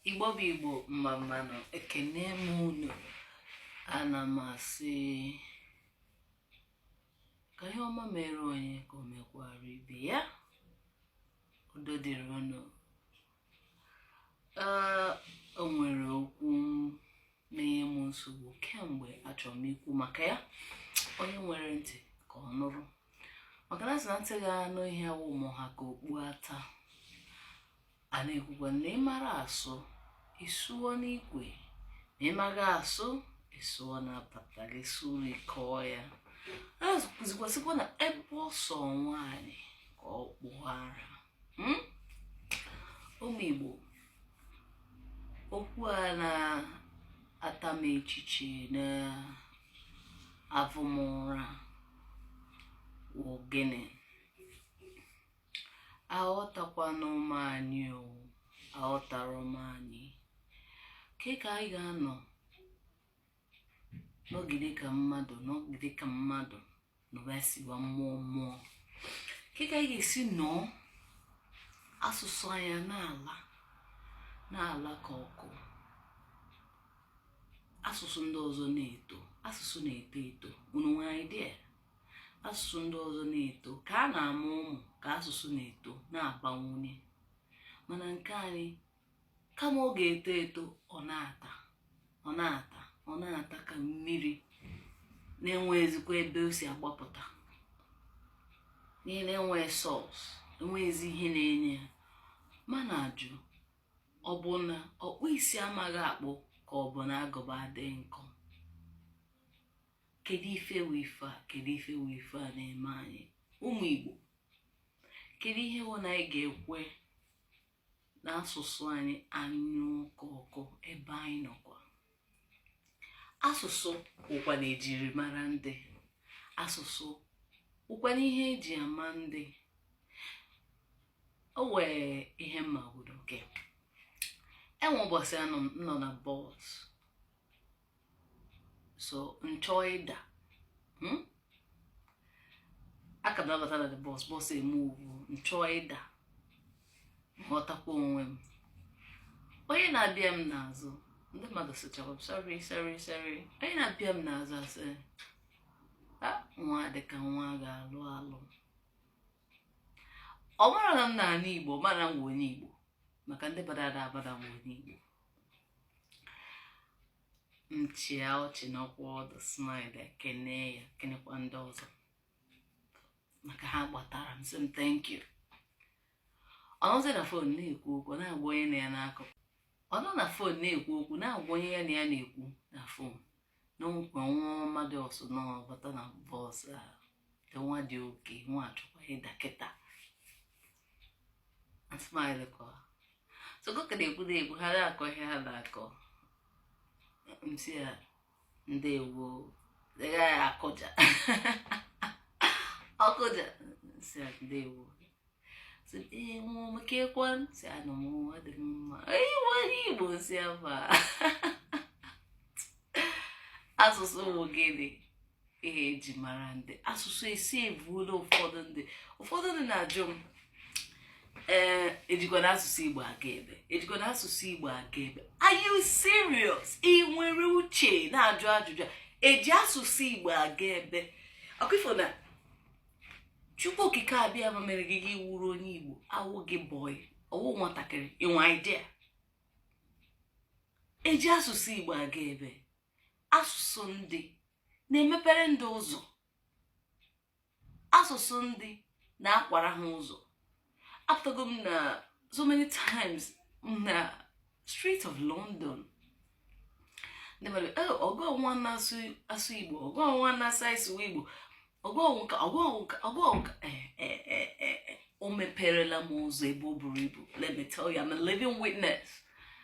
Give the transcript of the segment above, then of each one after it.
Igbo bụ Igbo mmanụ ekene m unu. Ana m asị ka ihe ọma mere onye ka o mekwara ibe ya. Udo dịrị unu. O nwere okwu na-enye m nsogbu kemgbe achọrọ m ikwu maka ya. Onye nwere ntị ka ọ nụrụ, maka na sị na ntị ga-anụ ihe awụ ụmụ ha ka okpu ata. A na-ekwukwa na ịmara asụ ịsụọ n'ikwe, na ịmaga asụ ịsụọ na-apata gị sụrụ ịkọọ ya. A kụzikwasịkwa na ebe ọsọ nwaanyị ka ọ kpụghara. Ụmụ Igbo, okwu a na-ata m echiche na avụmụra wụ gịnị? Aghọtakwana m anyị o, aghọtara m anyị. Ka anyị ga-anọ n'ogide ka mmadụ n'ụbasiwa mmụọ mmụọ. Ka anyị ga-esi nọọ asụsụ anya n'ala ka ọkụ. Asụsụ ndị ọzọ na-eto, asụsụ na-eto eto. Unu nwere idea? Asụsụ ndị ọzọ na-eto ka a na-amụ ụmụ, ka asụsụ na-eto na-abawanye. Mana nke anyị, kama ọ ga-eto eto, ọ na-ata ka mmiri na-enwezikwa ebe o si agbapụta. N'ihi na enwe sọs, enwezi ihe na-enye ya. Mana ajụ, ọ bụ na ọkpụ isi amaghị akpụ ka ọ bụ na agụba adị nkọ? Kedu ife wụ ife a? Kedu ife wụ ife a na-eme anyị? Ụmụ Igbo, kedu ihe wụ na anyị ga-ekwe n'asụsụ anyị anyụ ọkụ ebe anyị nọkwa? Asụsụ wụkwa na ejiri mara ndị. Asụsụ wụkwa na ihe eji ama ndị. O wee ihe mmagodo nke enwe ụbọchị nọ na bọs, so nchọ ịda. Aka m nabata na bọs eme ugwu, nchọ ịda, ghọtakwa onwe m. Onye na-abịa m n'azụ, ndị mmadụ sịchara sorry. Onye na-abịa m n'azụ asị, nwa dịka nwa ga-alụ alụ. Ọ mara na m na-ana Igbo, mara m onye Igbo, maka ndị badada abada m onye Igbo. Nchịa ọchị n'ọkwa ọdụ smile ekene ya, kenekwa ndị ọzọ maka ha gbatara m, sị m thank you. Ọ nọzi na fon na-ekwu okwu na-agwa onye na ya n'akụkụ. Ọ nọ na fon na-ekwu okwu na-agwa onye ya na ya na-ekwu na fon. Na nkwa nwa mmadụ ọsọ n'ọbata na bọs a, nwa dị oke, nwa achọkwa ịda kịta. Smile kọwa. So goka na-ekwu ha na-akọ ihe ha na-akọ. Msi ya ndewo, dega ya akọja. Ọkọja, si ya ndewo. So nwa mekekwan, si ya nọ mwa dị mma. Nwanyị Igbo si ya ba. Asụsụ bụ gịnị? Ihe eji mara ndị. Asụsụ esi evuola ụfọdụ ndị na-ajụ m, ejikwa n'asụsụ Igbo aga ebe. Are you serious? Ị nwere uche na-ajụ ajụjụ? Eji asụsụ Igbo aga ebe? Ọkụifo na Chukwu okike abịa ma mere gị wuru onye Igbo, awụ gị boy, ọwụ nwatakịrị, inwe idea. Eji asụsụ Igbo aga ebe? Asụsụ ndị na-emepere ndị ụzọ. Asụsụ ndị na-akwara ha ụzọ. Apụtago m na so many times na street of London. Ndị mmadụ, ọgọ nwa na-asụ Igbo, ọgọ nwa na-asụ Igbo, ọgọ nka. O meperela m ụzọ ebe o buru ibu. Let me tell you, I'm a living witness.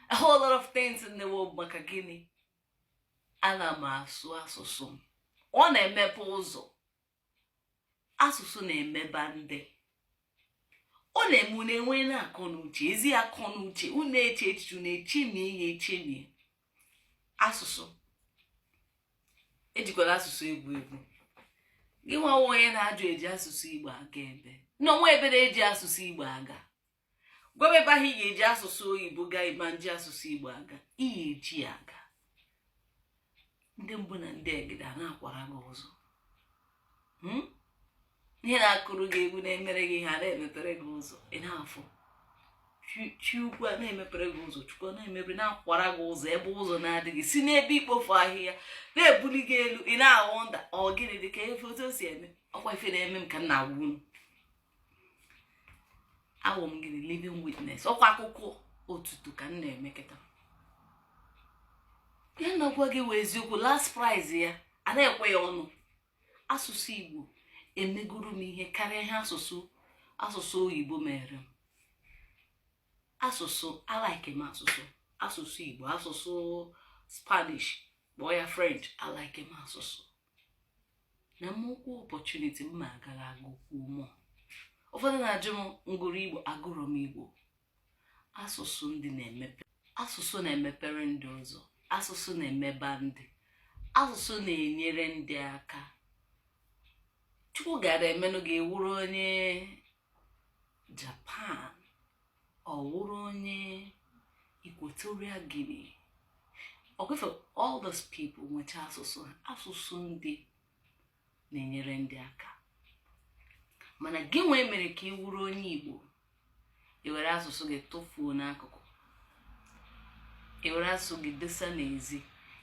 A whole lot of things in the world maka gịnị? Ana m asụ asụsụ m. Ọ na-emepe ụzọ. Asụsụ na-emeba ndị. Ọ na-eme na-enwe na-akọ n'uche, ezi akọ n'uche, unu eche echiche, unu echemi ihe echemi. Asụsụ ejikwala asụsụ egwu. Gị nwa onye na-ajụ eji asụsụ Igbo aga ebe? N'onwe ebe na-eji asụsụ Igbo aga. gwebe ba hi ga-eji asụsụ oyibo ga ịma nji asụsụ igbo aga ihe eji aga ndị mbụ na ndị egede na-akwara gị ụzọ ihe na-akụrụ gị egwu na-emere gị ha na-emepere gị ụzọ ị na-afụ chi ukwu a na-emepere gị ụzọ chukwu na-emepere na-akwara gị ụzọ ebe ụzọ na-adịghị si n'ebe ikpofu ahịhịa na-ebuli gị elu ị na-ahụ nda ọ gịnị dị ka efe otu o si eme ọkwa ife na-eme m ka m na-agwa unu awọ m gịnị living witness ọkwa akụkọ otuto ka m na-eme kịta ya na-agwa gị wee eziokwu last prize ya a na-ekwe ya ọnụ asụsụ igbo emegoro m ihe karịa ihe asụsụ oyibo mere m asụsụ alike m asụsụ igbo asụsụ spanish kpọọ ya french alike m asụsụ na mmụkwu opportunity m ma agara agụkwu mụ ụfọdụ na-ajụ m ngụrụ igbo agụrụ m igbo asụsụ ndị na-emepe asụsụ na-emepere ndị ụzọ asụsụ na-emeba ndị asụsụ na-enyere ndị aka chukwu gara emenụ gị wụrụ onye Japan ọ wụrụ onye Equatorial Guinea ọkwefe all those people nwecha asụsụ ndị na-enyere ndị aka mana gị nwee mere ka ị wụrụ onye Igbo ewere asụsụ gị tụfuo n'akụkụ ewere asụsụ gị desa n'ezi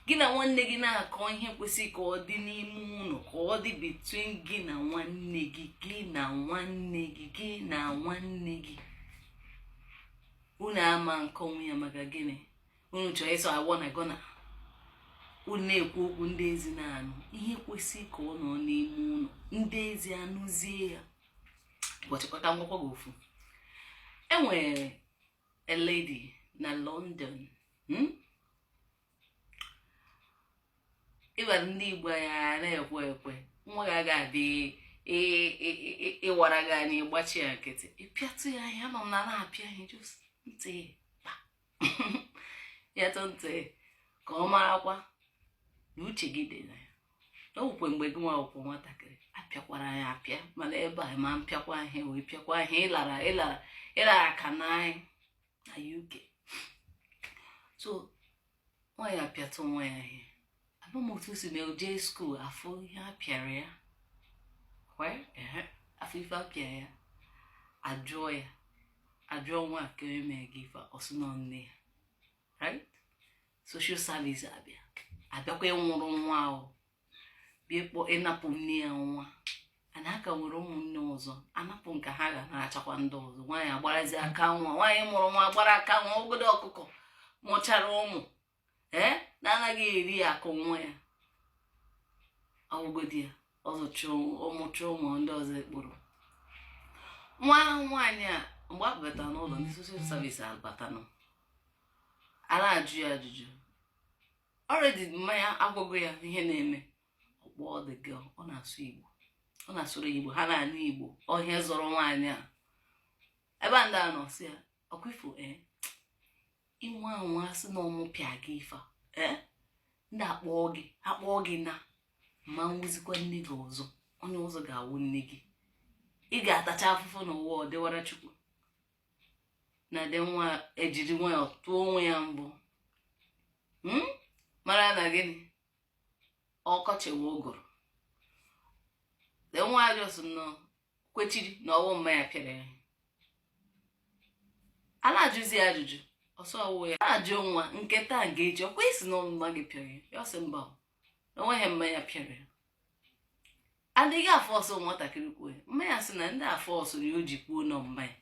gị na nwanne gị na-akọ ihe kwesịrị ka ọ dị n'ime ụlọ ka ọ dị between gị na nwanne gị gị na nwanne gị gị na nwanne gị unu ama nke onwe ya maka gịnị unu chọrọ ịsọ agwọ gọna unu na-ekwu okwu ndị ezi na-anụ ihe kwesịrị ka ọ nọ n'ime ụlọ ndị ezi anụzie ya ụbọchịkwa ka ngwakwa gị ofu enwere a lady na London ịwara ndị Igbo ya na-ekwe nwa gị aga adị ịwara gị anya ịgbachi ya nkịtị ịpịatụ ya ihe nọ na na-apịa ihe just ntị ya tụ ntị ka ọ marakwa na uche gị dị na ya n'okwe mgbe gị nwa akwụkwọ nwatakịrị apịakwara ya apịa mana ebe a ma mpịakwa ihe wee pịakwa ihe ịlara ka n'anyị na UK so nwa ya apịatụ nwa ya ihe abụmotu si na jee skuul afọ ihe apịara ya afọ ife apịa ya ajụọ nwa ka eme gị ife ọsụnọ nne ya right social service abịakwa ịnwụrụ nwa ahụ bịa kpọ ịnapụ nne ya nwa ana aka nwere ụmụnne ọzọ anapụ nke ha ga na-achakwa ndị ọzọ nwaanyị agbarazi aka nwa nwaanyị mụrụ nwa gbara aka nwa ogodo ọkụkọ mụchara ụmụ na-anaghị eri akụ nwa ya ọgodi ya ọmụcha ụmụ ndị ọzọ ekporo nwa nwaanyị a mgbe abata n'ụlọ ndị social service abatanụ a na-ajụ ya ajụjụ already mmanya agwụgo ya ihe na-eme ọkpọ the girl ọ na-asụ Igbo ọ na-asụrụ Igbo ha na-anụ Igbo ọhịa zọrọ nwaanyị a ebe a ndị a nọ si ya ọkwifo inwe anwa sị na ọmụ pịa gị ife ndị akpọọ gị na ma nwụzikwa nne gị ọzọ onye ọzọ ga-awụ nne gị ị ga-atacha afụfụ n'ụwa ọ dịwara Chukwu na dị nwa ejiri nwayọ tụọ onwe ya mbụ mara na gịnị ọkọchị nwe ụgụrụ dị nwa ajọs nọ kwechiri na ọwụ mmanya pịara ya a na-ajụzi ajụjụ ọsọ ọwụ ya na-ajụ nwa nke taa nke echi ọkwa isi na ọmụma gị pịara ya ọsị mba na onweghị mmanya pịara ya adịghị afọ ọsọ nwatakịrị kwuo ya mmanya sị na ndị afọ ọsọ ya o ji kwuo nọ mmanya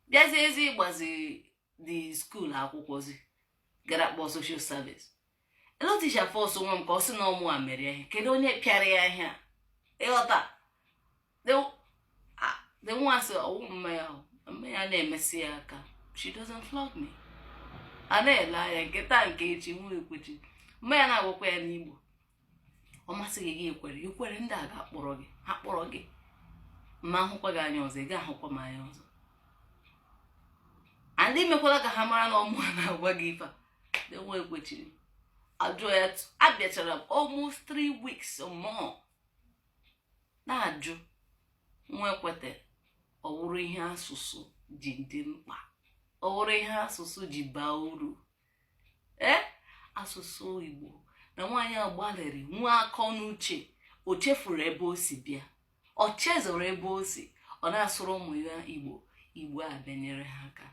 bịazie ezi ịgbazi dị skuul akwụkwọzi gara kpọọ social service eloticha afọ ọsọ nwa m ka ọ sị na ọmụ a mere ya ihe kedu onye pịara ya ihe a ịghọta dị nwa sị ọwụ mmanya na-emesi ya aka she doesn't flog me a na-ele anya nkịta nke echi nwa ekwechi mmanya na-agwakwa ya n'Igbo ọ masịghị gị ikwere ndị a ga-akpọrọ gị ha kpọrọ gị ma ahụkwa gị anya ọzọ ị ga-ahụkwa m anya ọzọ ndị mekwala ka ha mara na ọmụ a na-agwa gị ife dị nwa ekwechiri ajụ ya abịachara almost 3 weeks or more na-ajụ nwa ekwete ọ wụrụ ihe asụsụ ji dị mkpa ọ wụrụ ihe asụsụ ji baa uru asụsụ Igbo na nwaanyị agbalịrị nwa akọ n'uche o chefuru ebe o si bịa ọ chezọrọ ebe o si ọ na-asụrụ ụmụ ya Igbo a bịanyere ha aka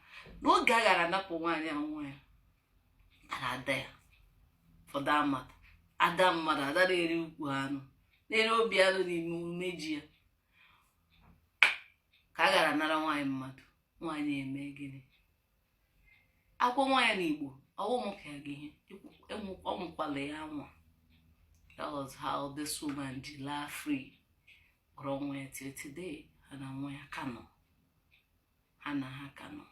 n'oge a gara anapụ nwaanyị anwụ ya ada ya ada mmadụ ada na-eri ukwu anụ na-ere obi anụ n'ime umeji ya ka a gara nara nwaanyị mmadụ nwaanyị eme gịnị akwụkwọ nwaanyị n'Igbo ọwụmụka ya gị ihe ọmụkwala ya nwa. That was how this woman ji laa free kpọrọ nwa ya till today ha na nwa ya ka nọ ha na ha ka nọ.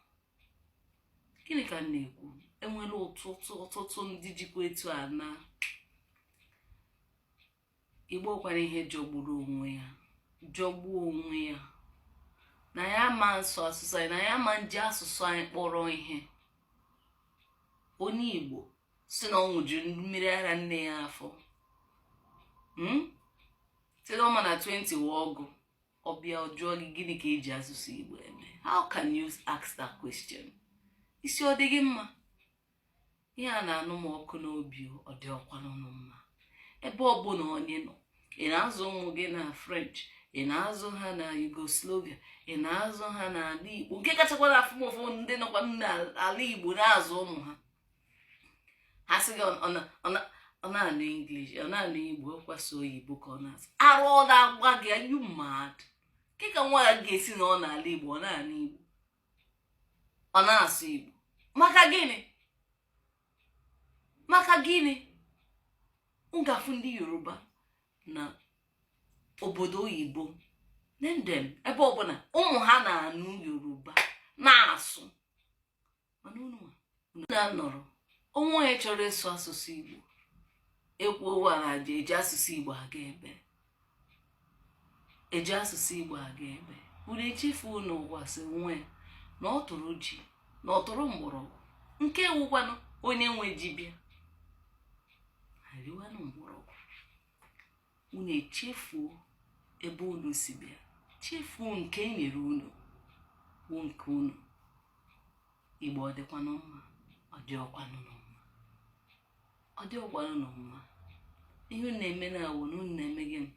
Gịnị ka m na-ekwu enwere ọtụtụ ndị jikwa etu a na Igbo kwara ihe jọgburu onwe ya na ya ma nsọ asụsụ anyị na ya ma nji asụsụ anyị kpọrọ ihe. Onye Igbo si na ọ ṅụjuru mmiri ara nne ya afọ sị na ọma na 20 ọgụ ọbịa ọjụọ gị gịnị ka eji asụsụ Igbo eme. How can you ask that question? Isi ọ dị gị mma? Ihe a na-anụ m ọkụ n'obi ọ dị ọkwa n'ọnụ mma. Ebe ọ bụla onye nọ ị na-azụ ụmụ gị na French, ị na-azụ ha na Yugoslavia, ị na-azụ ha n'ala Igbo nke kachakwa na afụmọfụ ndị nọkwa n'ala Igbo na-azụ ụmụ ha. Ha sị gị ọ na-anụ English, ọ na-anụ Igbo ọkwasị oyibo ka ọ na-asụ arụ ọ na-agba gị you mad. Nke ka nwa ya ga-esi na ọ n'ala Igbo ọ na-anụ Igbo ọ na-asụ Igbo maka gịnị? Ngafu ndị Yoruba na obodo oyibo nendem ebe ọbụla ụmụ ha na-anụ Yoruba na-asụ mana unu na-anọrọ onwe onye chọrọ ịsụ asụsụ Igbo ekwu ụwa na eji asụsụ Igbo aga ebe unu echefu n'ụwa si nwe na ọ tụrụ ji na ọ tụrụ mgbọrọgwụ nke ewukwanụ onye nwe ji bịa ariwanụ mgbọrọgwụ. Unu echefuo ebe unu si bịa chefuo nke nyere unu bụ nke unu. Igbo ọ dịkwanụ mma? Ọ dị ọkwanụ mma. Ihe unu na-eme na awụ na unu na-eme gịnị?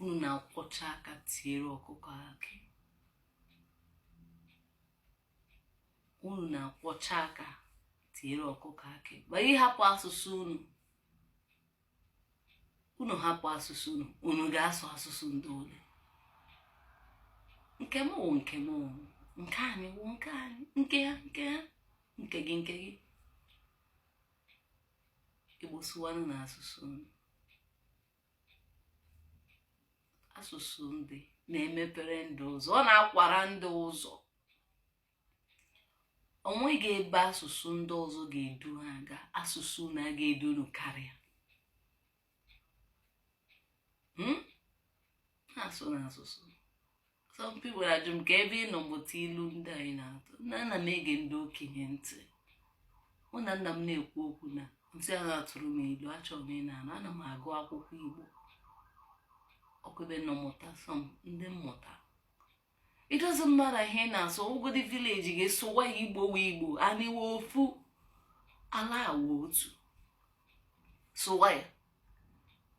Unu na-akwọcha aka tiere ọkụkọ akị. Unu na-akwọcha aka tiere ọkụkọ akị ma ịhapụ asụsụ unu hapụ asụsụ unu ga-asụ asụsụ ndị ole. Nke m wụ nke m, nke anyị wụ nke anyị, nke ha nke gị. Igbo sụwanụ na asụsụ ndị na-emepere ndị ụzọ ọ na-akwara ndị ụzọ. Onweghị ebe asụsụ ndị ọzọ ga-edu ha aga asụsụ na ga-eduru karịa. Na-asụ n'asụsụ. Some people ajụ m ka ebe ị nọ mụta ilu ndị anyị na-atụ. Nna m ege ndị okenye ntị. Mụ na nna m na-ekwu okwu na ntị a na-atụrụ m ilu achọrọ m ịna-anụ ana m agụ akwụkwọ Igbo. Ọkụbe nọ mụta ndị mmụta. It doesn't matter ihe na-asụ ogodi village ga-esụwa ya Igbo wee Igbo aniwe ofu ala awa otu sụwa ya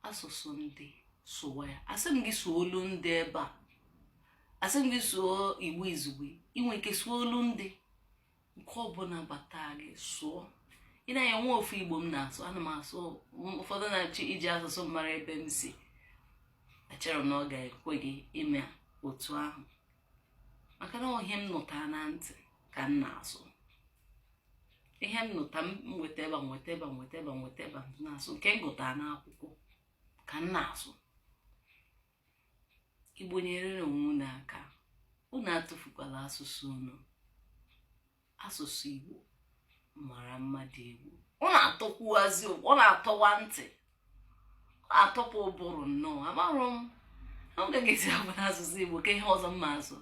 asụsụ ndị sụwa ya. Asị m gị sụọ olu ndị ebe a, asị m gị sụọ Igbo izugbe inwe ike sụọ olu ndị nke ọbụla bata gị sụọ. Ị na-anya nwa ofu Igbo m na-asụ ana m asụ ụfọdụ na-achọ iji asụsụ mara ebe m si. Echere m na ọ ga-ekwe gị ime otu ahụ maka na ihe m nụta na ntị ka m na-asụ. Ihe m nụta m nweta ebe na-asụ nke m gụta n'akwụkwọ ka m na-asụ. Igbo nyere onwe unu aka, unu atụfukwala asụsụ unu. Asụsụ Igbo mara mma dị egwu. Ọ na-atọkwuazi ọ na-atọwa ntị ọ na-atọpụ ụbụrụ nnọọ. Amarụ m ọ ga-esi abụ n'asụsụ Igbo ka ihe ọzọ mma asụ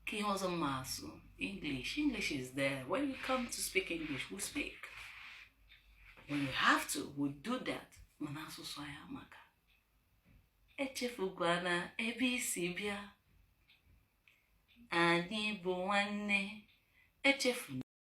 ka ihe ọzọ mma asụ. English is there. When we come to speak English, we speak. When we have to, we do that. Mana asụsụ anyị amaka. Echefukwana ebe isi bịa. anyị bụ nwanne echefuna